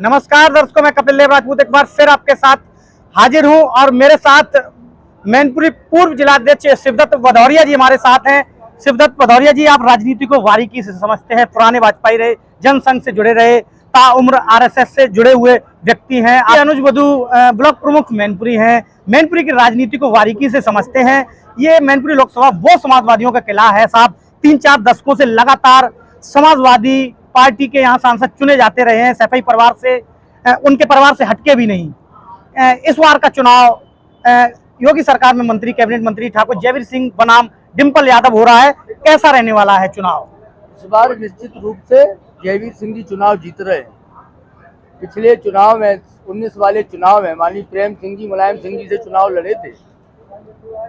नमस्कार दर्शकों, मैं कपिल देव राजपूत एक बार फिर आपके साथ हाजिर हूं और मेरे साथ मैनपुरी पूर्व जिलाध्यक्ष शिवदत्त भदौरिया जी हमारे साथ हैं। शिवदत्त भदौरिया जी, आप राजनीति को बारीकी से समझते हैं, पुराने भाजपाई रहे, जनसंघ से जुड़े रहे, ताउम्र आरएसएस से जुड़े हुए व्यक्ति हैं। अनुज बधू ब्लॉक प्रमुख मैनपुरी हैं, मैनपुरी की राजनीति को बारीकी से समझते हैं। ये मैनपुरी लोकसभा वो समाजवादियों का किला है साहब। 3-4 दशकों से लगातार समाजवादी पार्टी के यहाँ सांसद चुने जाते रहे हैं, सैफई परिवार से, उनके परिवार से हटके भी नहीं। इस बार का चुनाव योगी सरकार में मंत्री, कैबिनेट मंत्री ठाकुर जयवीर सिंह बनाम डिंपल यादव हो रहा है। कैसा रहने वाला है चुनाव? इस बार निश्चित रूप से जयवीर सिंह जी चुनाव जीत रहे हैं। पिछले चुनाव में 19 वाले चुनाव में माननीय प्रेम सिंह जी, मुलायम सिंह जी से चुनाव लड़े थे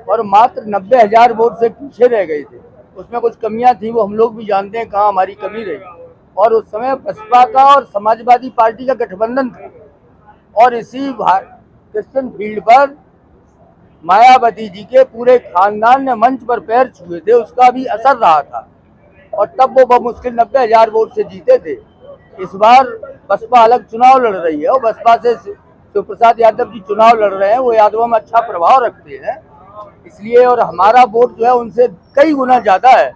और मात्र 90,000 वोट से पीछे रह गए थे। उसमें कुछ कमियां थी, वो हम लोग भी जानते हैं कहाँ हमारी कमी रही। और उस समय बसपा का और समाजवादी पार्टी का गठबंधन था और इसी क्रिश्चियन फील्ड पर मायावती जी के पूरे खानदान ने मंच पर पैर छुए थे, उसका भी असर रहा था और तब वो बमुश्किल 90,000 वोट से जीते थे। इस बार बसपा अलग चुनाव लड़ रही है और बसपा से शिव प्रसाद यादव जी चुनाव लड़ रहे हैं। वो यादवों में अच्छा प्रभाव रखते हैं इसलिए, और हमारा वोट जो है उनसे कई गुना ज्यादा है।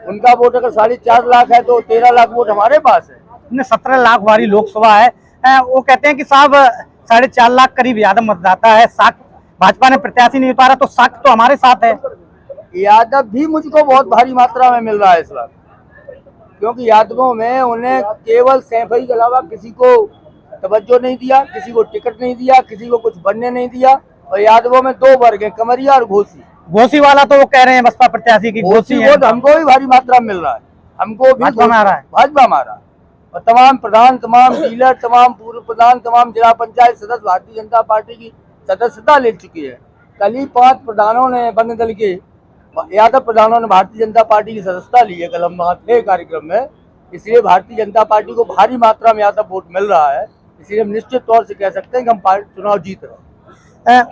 उनका वोट अगर 4.5 लाख है तो 13 लाख वोट हमारे पास है। 17 लाख वाली लोकसभा है। वो कहते हैं कि साहब 4.5 लाख करीब यादव मतदाता है, साख भाजपा ने प्रत्याशी नहीं उतारा तो साख तो हमारे साथ है। यादव भी मुझको बहुत भारी मात्रा में मिल रहा है इस बार, क्योंकि यादवों में उन्हें केवल सैफई के अलावा किसी को तवज्जो नहीं दिया, किसी को टिकट नहीं दिया, किसी को कुछ बनने नहीं दिया। और यादवों में 2 वर्ग है, कमरिया और घोसी। घोसी वाला तो वो कह रहे हैं बसपा प्रत्याशी की घोसी है। वोट हमको भी भारी मात्रा में मिल रहा है, हमको भी भाजपा में आ रहा है, भाजपा में आ रहा है। और तमाम प्रधान, तमाम डीलर, तमाम पूर्व प्रधान, तमाम जिला पंचायत सदस्य भारतीय जनता पार्टी की सदस्यता ले चुकी है। कल ही 5 प्रधानों ने, बंद दल के यादव प्रधानों ने भारतीय जनता पार्टी की सदस्यता ली है। कल हम वहाँ थे कार्यक्रम में, इसलिए भारतीय जनता पार्टी को भारी मात्रा में यादव वोट मिल रहा है। इसलिए हम निश्चित तौर से कह सकते हैं कि हम चुनाव जीत रहे हैं।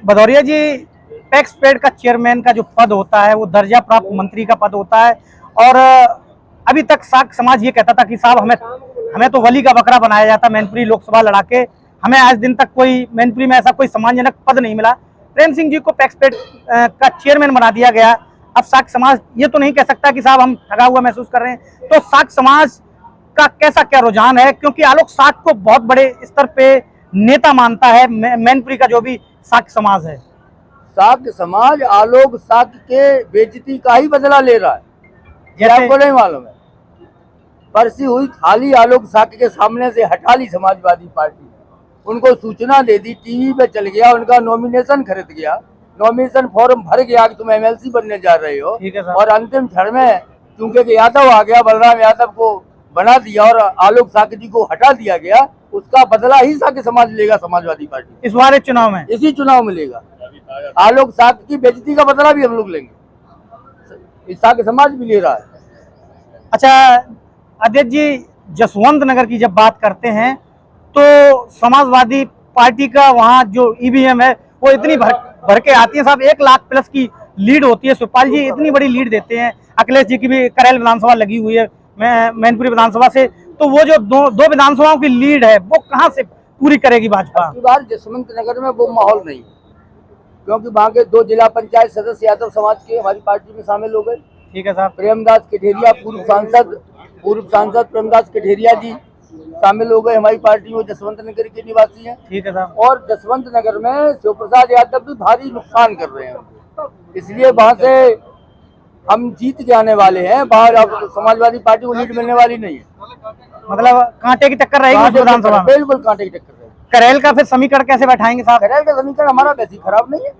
भदौरिया जी, टैक्स पेड का चेयरमैन का जो पद होता है वो दर्जा प्राप्त मंत्री का पद होता है और अभी तक साख समाज ये कहता था कि साहब हमें तो वली का बकरा बनाया जाता मैनपुरी लोकसभा लड़ा के, हमें आज दिन तक कोई मैनपुरी में ऐसा कोई सम्मानजनक पद नहीं मिला। प्रेम सिंह जी को टैक्स पेड का चेयरमैन बना दिया गया। अब साख समाज ये तो नहीं कह सकता कि साहब हम ठगा हुआ महसूस कर रहे हैं। तो साख समाज का कैसा क्या रुझान है, क्योंकि आलोक साख को बहुत बड़े स्तर पे नेता मानता है मैनपुरी का जो भी साख समाज है। साख समाज आलोक साख के बेइज्जती का ही बदला ले रहा है, ये आपको नहीं मालूम है। परसी हुई थाली आलोक साख के सामने से हटा ली समाजवादी पार्टी, उनको सूचना दे दी, टीवी पे चल गया, उनका नॉमिनेशन खरीद गया, नॉमिनेशन फॉर्म भर गया कि तुम एमएलसी बनने जा रहे हो। और अंतिम क्षण में चूंकि यादव आ गया, बलराम यादव को बना दिया और आलोक साख जी को हटा दिया गया, उसका बदला ही साख समाज लेगा। समाजवादी पार्टी इस बार चुनाव में, इसी चुनाव में लेगा। आलोक साख की बेइज्जती का बदला भी हम लोग लेंगे, इस साख समाज भी ले रहा है। अच्छा अध्यक्ष जी, जसवंत नगर की जब बात करते हैं तो समाजवादी पार्टी का वहाँ जो ईवीएम है वो इतनी भर के आती है साहब, 1 लाख प्लस की लीड होती है। सुखपाल जी इतनी बड़ी लीड देते हैं, अखिलेश जी की भी करेल विधानसभा लगी हुई है मैनपुरी विधानसभा से, तो वो जो दो विधानसभाओं की लीड है वो कहाँ से पूरी करेगी भाजपा? इस बार जसवंत नगर में वो माहौल नहीं है, क्योंकि वहाँ के 2 जिला पंचायत सदस्य यादव समाज के हमारी पार्टी में शामिल हो गए। ठीक है साहब। प्रेमदास कठेरिया, पूर्व सांसद प्रेमदास कठेरिया जी शामिल हो गए हमारी पार्टी में, जसवंत नगर के निवासी हैं। ठीक है साहब। और जसवंत नगर में शिव प्रसाद यादव भी भारी नुकसान कर रहे हैं, इसलिए वहाँ से हम जीत के आने वाले हैं। बाहर अब समाजवादी पार्टी को लीड मिलने वाली नहीं है, मतलब कांटे की टक्कर रहेगी विधानसभा में। बिल्कुल कांटे की टक्कर रहेगी। करेल का फिर समीकरण कैसे बैठाएंगे साहब? करेल का समीकरण हमारा वैसे खराब नहीं है।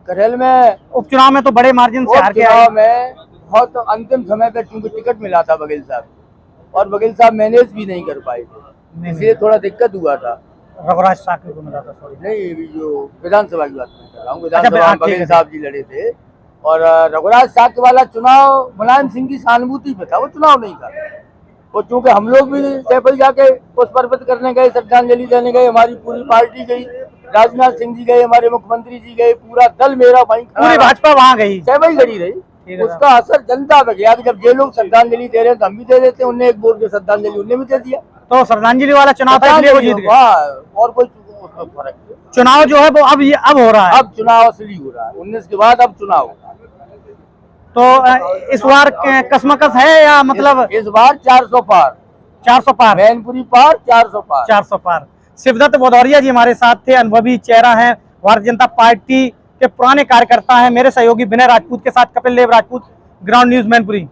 करेल में उपचुनाव में तो बड़े मार्जिन से हार के आए में, बहुत अंतिम समय पे चूंकि टिकट मिला था बघेल साहब, और बघेल साहब मैनेज भी नहीं कर पाए थे, इसलिए थोड़ा दिक्कत हुआ था। रघुराज साकी को मिला था, सॉरी नहीं, ये जो विधानसभा की बात मैं कर रहा हूँ, विधानसभा में बघेल साहब जी लड़े थे और रघुराज साकी वाला चुनाव मुलायम सिंह की सहानुभूति पे था, वो चुनाव नहीं था। और चूंकि हम लोग भी सैफई जाके पुष्प अर्पित करने गए, श्रद्धांजलि देने गए, हमारी पूरी पार्टी गई, राजनाथ सिंह जी गए, हमारे मुख्यमंत्री जी गए, पूरा दल मेरा भाई, पूरी भाजपा वहाँ गई, सैफई खड़ी रही। उसका असर जनता पे गया कि जब ये लोग श्रद्धांजलि दे रहे हैं तो हम भी दे देते हैं। उन्हें एक बोल के श्रद्धांजलि उन्हें भी दे दिया। तो श्रद्धांजलि वाला चुनाव था इसलिए वो जीत गए। और कोई उसमें फर्क नहीं। चुनाव जो है वो अब हो रहा है। अब चुनाव असली हो रहा है, 19 के बाद अब चुनाव होगा। तो इस बार कसमकस है या मतलब इस बार 400 पार, 400 पार, मैनपुरी पार, 400 पार, 400 पार। शिवदत्त भदौरिया जी हमारे साथ थे, अनुभवी चेहरा है, भारतीय जनता पार्टी के पुराने कार्यकर्ता हैं। मेरे सहयोगी विनय राजपूत के साथ कपिल देव राजपूत, ग्राउंड न्यूज मैनपुरी।